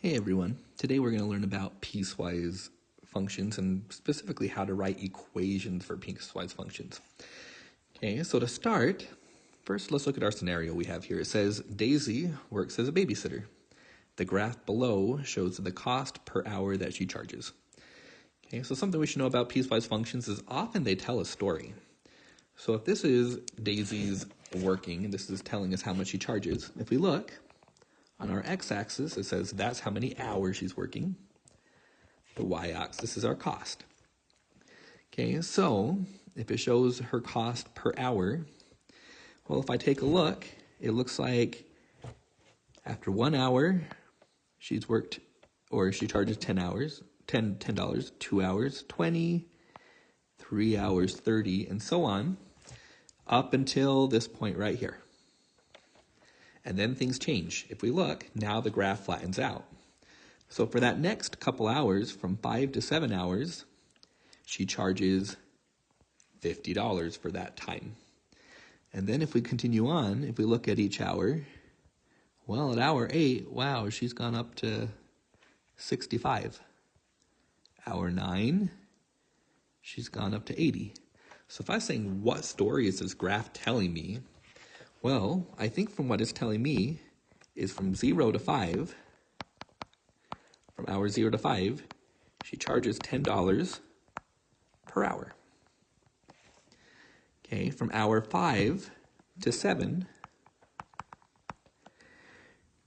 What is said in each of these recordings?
Hey everyone, today we're going to learn about piecewise functions and specifically how to write equations for piecewise functions. Okay, so to start, first let's look at our scenario we have here. It says Daisy works as a babysitter. The graph below shows the cost per hour that she charges. Okay, so something we should know about piecewise functions is often they tell a story. So if this is Daisy's working and this is telling us how much she charges, if we look, on our x-axis, it says that's how many hours she's working. The y-axis is our cost. Okay, so if it shows her cost per hour, well, if I take a look, it looks like after 1 hour, she's worked, or she charges $10, 2 hours, 20, 3 hours, 30, and so on, up until this point right here. And then things change. If we look, now the graph flattens out. So for that next couple hours, from 5 to 7 hours, she charges $50 for that time. And then if we continue on, if we look at each hour, well, at hour 8, wow, she's gone up to 65. Hour 9, she's gone up to 80. So if I was saying, what story is this graph telling me? Well, I think from what it's telling me is from 0 to 5, from hour 0 to 5, she charges $10 per hour. Okay, from hour 5 to 7,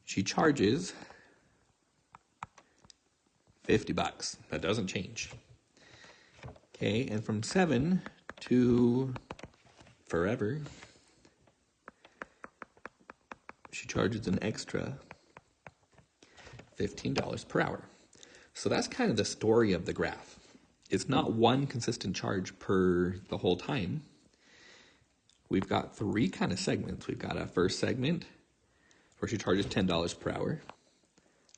she charges $50. That doesn't change. Okay, and from 7 to forever, she charges an extra $15 per hour. So that's kind of the story of the graph. It's not one consistent charge per the whole time. We've got 3 kind of segments. We've got a first segment where she charges $10 per hour,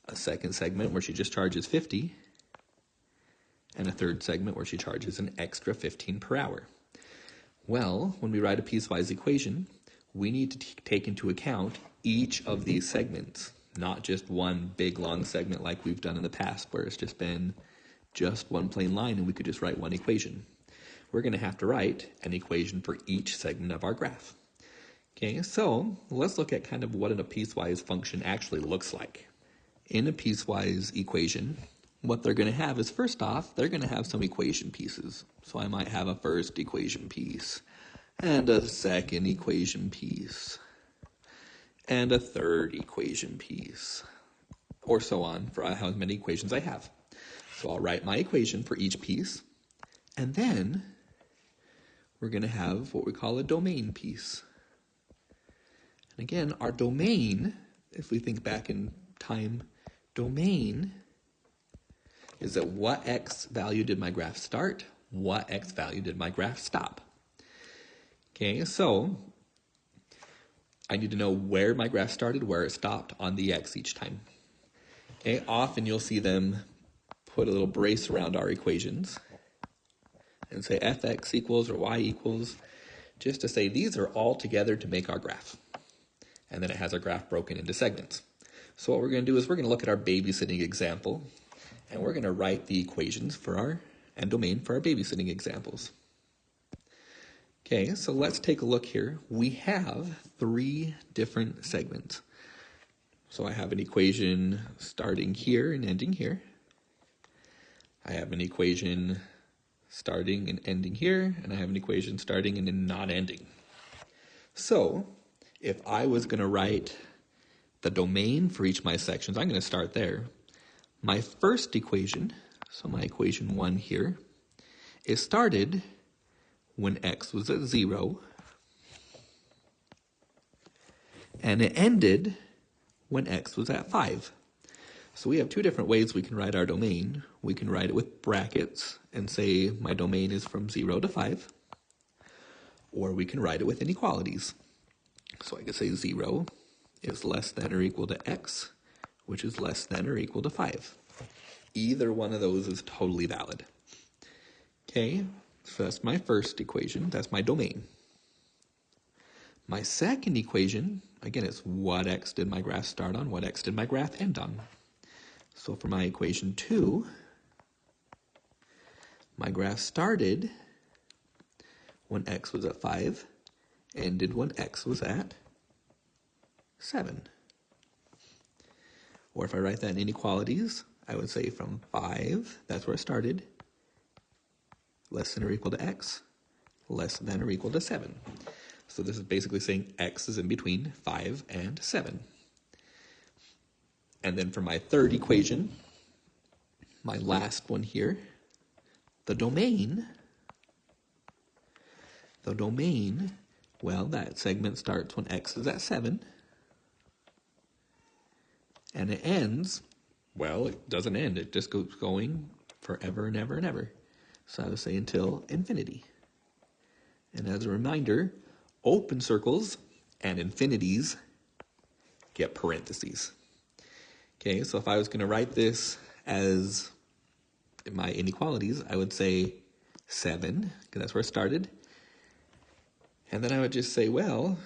a second segment where she just charges $50, and a third segment where she charges an extra $15 per hour. Well, when we write a piecewise equation, we need to take into account each of these segments, not just one big long segment like we've done in the past where it's just been just one plain line and we could just write one equation. We're going to have to write an equation for each segment of our graph. Okay, so let's look at kind of what a piecewise function actually looks like. In a piecewise equation, what they're going to have is, first off, they're going to have some equation pieces. So I might have a first equation piece, and a second equation piece, and a third equation piece, or so on for how many equations I have. So I'll write my equation for each piece, and then we're going to have what we call a domain piece. And again, our domain, if we think back in time, domain is at what x value did my graph start, what x value did my graph stop. Okay, so I need to know where my graph started, where it stopped on the x each time. Okay, often you'll see them put a little brace around our equations and say fx equals or y equals, just to say these are all together to make our graph. And then it has our graph broken into segments. So what we're going to do is we're going to look at our babysitting example, and we're going to write the equations for our and domain for our babysitting examples. Okay, so let's take a look here. We have 3 different segments. So I have an equation starting here and ending here. I have an equation starting and ending here, and I have an equation starting and then not ending. So if I was going to write the domain for each of my sections, I'm going to start there. My first equation, so my equation 1 here, is started when x was at 0, and it ended when x was at 5. So we have 2 different ways we can write our domain. We can write it with brackets and say my domain is from 0 to 5, or we can write it with inequalities. So I could say 0 is less than or equal to x, which is less than or equal to 5. Either one of those is totally valid. Okay, so that's my first equation. That's my domain. My second equation, again, is what x did my graph start on, what x did my graph end on. So for my equation 2, my graph started when x was at 5, ended when x was at 7. Or if I write that in inequalities, I would say from 5, that's where I started, less than or equal to x, less than or equal to 7. So this is basically saying x is in between 5 and 7. And then for my third equation, my last one here, the domain, well, that segment starts when x is at 7, and it ends, well, it doesn't end, it just goes going forever and ever and ever. So I would say until infinity. And as a reminder, open circles and infinities get parentheses. Okay, so if I was going to write this as my inequalities, I would say 7, because that's where I started. And then I would just say, well,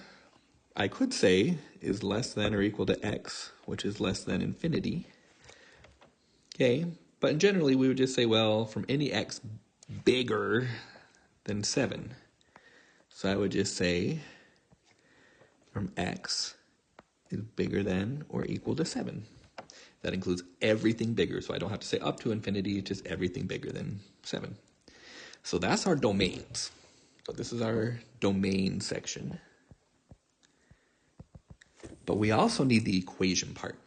I could say is less than or equal to x, which is less than infinity. Okay, but generally we would just say, well, from any x bigger than 7. So I would just say from x is bigger than or equal to 7. That includes everything bigger, so I don't have to say up to infinity, just everything bigger than 7. So that's our domains. So this is our domain section. But we also need the equation part.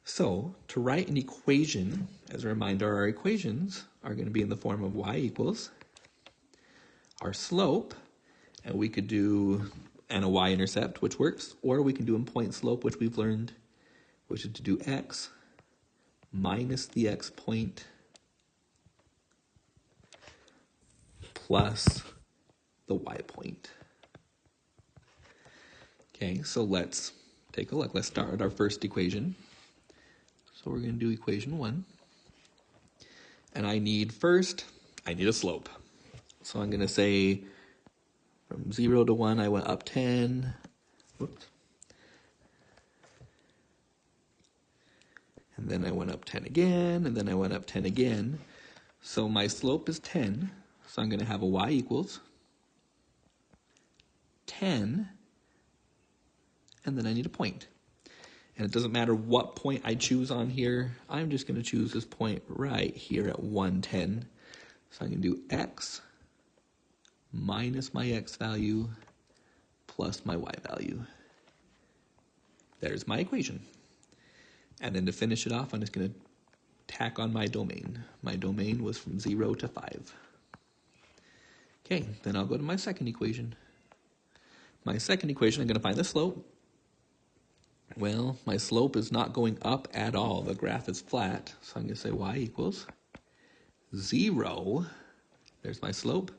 So to write an equation, as a reminder, our equations are going to be in the form of y equals our slope, and we could do and a y-intercept, which works, or we can do in point slope, which we've learned, which is to do x minus the x point plus the y point. Okay, so let's take a look. Let's start with our first equation. So we're going to do equation 1. And I need a slope. So I'm going to say from 0 to 1, I went up 10. Whoops. And then I went up 10 again, and then I went up 10 again. So my slope is 10. So I'm going to have a y equals 10, and then I need a point. And it doesn't matter what point I choose on here. I'm just going to choose this point right here at 110. So I can do x minus my x value plus my y value. There's my equation. And then to finish it off, I'm just going to tack on my domain. My domain was from 0 to 5. Okay, then I'll go to my second equation. My second equation, I'm going to find the slope. Well, my slope is not going up at all. The graph is flat. So I'm going to say y equals 0. There's my slope.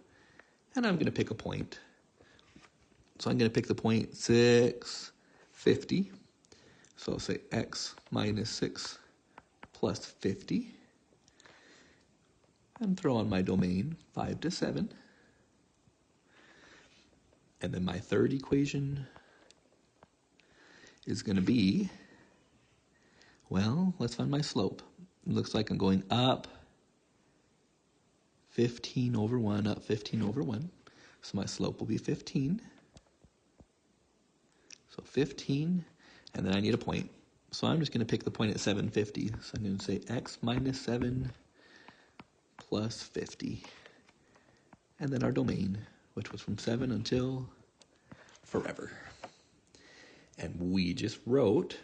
And I'm going to pick a point. So I'm going to pick the point 6, 50. So I'll say x minus 6 plus 50. And throw on my domain 5 to 7. And then my third equation is going to be, well, let's find my slope. It looks like I'm going up 15 over 1, up 15 over 1. So my slope will be 15. So 15, and then I need a point. So I'm just going to pick the point at 750. So I'm going to say x minus 7 plus 50. And then our domain, which was from 7 until forever. And we just wrote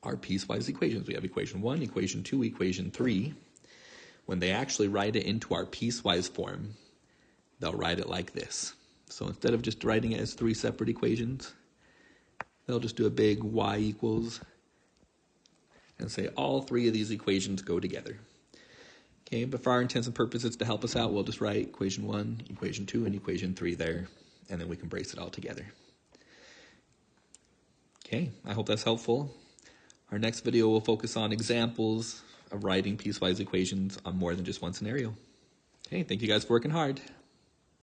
our piecewise equations. We have equation 1, equation 2, equation 3. When they actually write it into our piecewise form, they'll write it like this. So instead of just writing it as 3 separate equations, they'll just do a big y equals and say all 3 of these equations go together. Okay, but for our intents and purposes to help us out, we'll just write equation 1, equation 2, and equation 3 there, and then we can brace it all together. Okay, I hope that's helpful. Our next video will focus on examples of writing piecewise equations on more than just one scenario. Okay, thank you guys for working hard.